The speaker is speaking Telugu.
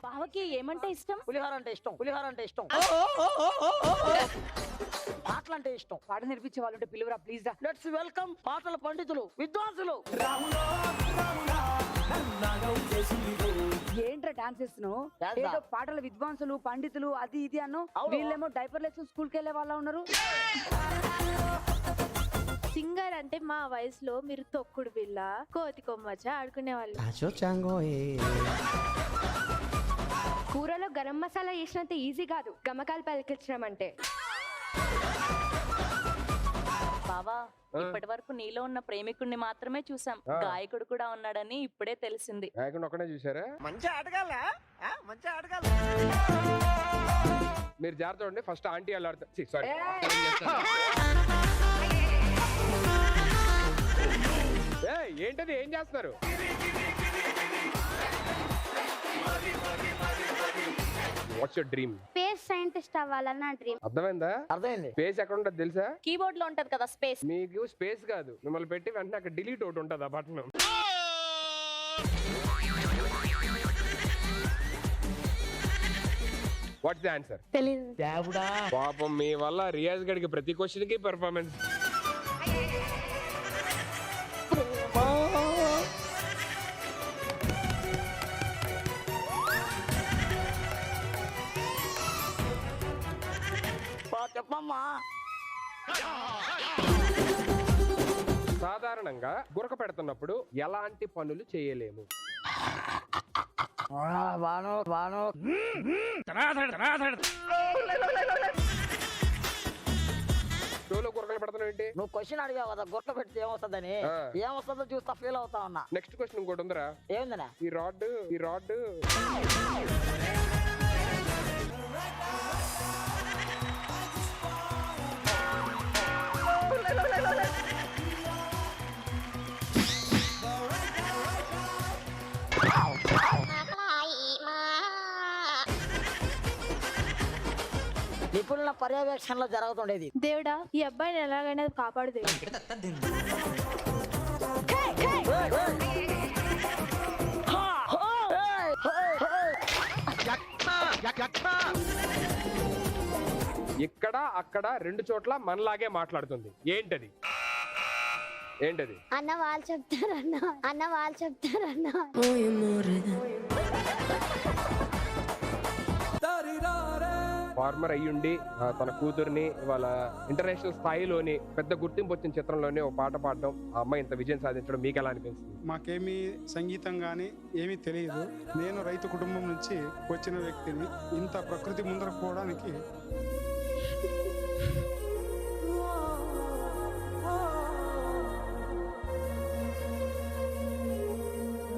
బావకి ఏమంటే ఇష్టం? పులిహోర అంటే ఇష్టం. పులిహోర అంటే ఇష్టం. పాటలు అంటే ఇష్టం. పాట నేర్పించే వాళ్ళు ఉంటే పిలువురా ప్లీజ్ రా. లెట్స్ వెల్కమ్ పాటల పండితులు, విద్వాంసులు. ఏంట్రా డాన్స్ చేస్తున్నావు? Dance ఏదో పాటల విద్వాంసులు పండితులు అది ఇది అను. అవును. వీళ్ళేమో డైపర్ లేసుకుని స్కూల్ కి వెళ్ళే వాళ్ళ ఉన్నారు. సింగర్ అంటే మా వయసులో మీరు తొక్కుడు బిళ్ళ, కోతి కొమ్మచ్చ ఆడుకునే వాళ్ళు. కూరలో గరం మసాలా వేసినంత ఈజీ కాదు గమకాలు పలికించడం అంటే. బావా, ఇప్పటి వరకు నీలో ఉన్న ప్రేమికుడిని మాత్రమే చూసాం, గాయకుడు కూడా ఉన్నాడని ఇప్పుడే తెలిసింది. గాయకుడు ఒక్కడే చూసారా? మంచి ఆటగాళ్ళ, మంచి ఆటగాళ్ళ. మీరు జాగ్రత్త చూడండి. First aunty అల్లాడుతా. సారీ, ఏంటది? ఏం చేస్తున్నారు? What's your dream? Space scientist అవ్వాలని నా డ్రీమ్. అర్థమైందా? అర్థమైంది. స్పేస్ ఎక్కడ ఉంటుంది తెలుసా? కీబోర్డ్ లో ఉంటది కదా స్పేస్. మీకు స్పేస్ కాదు, మిమ్మల్ని పెట్టి వెంటనే అక్కడ డిలీట్ ఒకటి ఉంటుంది ఆ బటన్. What's the answer? తెలీదు. పాపం మీ వల్ల రియాజ్ గడికి ప్రతి క్వశ్చన్ కి పెర్ఫార్మెన్స్. చెప్పమ్మా. సాధారణంగా గురక పెడుతున్నప్పుడు ఎలాంటి పనులు చేయలేము? బాను బాను. షోలో గురకలు పెడుతున్నావు ఏంటి? నువ్వు క్వశ్చన్ అడిగావు కదా గుర్తు పెడితే ఏమొస్తుందని. ఏమొస్తుందో చూస్తా ఫీల్ అవుతా ఉన్నా. నెక్స్ట్ క్వశ్చన్ ఇంకోటి ఉందరా? ఏముందనా? ఈ రాడ్ నిపుణుల పర్యవేక్షణలో జరుగుతుండేది. దేవుడా, ఈ అబ్బాయిని ఎలాగైనా కాపాడు దేవుడు. ఇక్కడ అక్కడ రెండు చోట్ల మనలాగే మాట్లాడుతుంది. ఏంటది? అన్న వాళ్ళు చెప్తారన్న. ఫార్మర్ అయ్యుండి తన కూతుర్ని వాళ్ళ ఇంటర్నేషనల్ స్థాయిలోని పెద్ద గుర్తింపు వచ్చిన చిత్రంలోనే ఒక పాట పాడడం, ఆ అమ్మాయి ఇంత విజయం సాధించడం మీకు ఎలా అనిపిస్తుంది? మాకేమీ సంగీతం గానీ ఏమీ తెలియదు. నేను రైతు కుటుంబం నుంచి వచ్చిన వ్యక్తిని. ఇంత ప్రకృతి ముందర పోవడానికి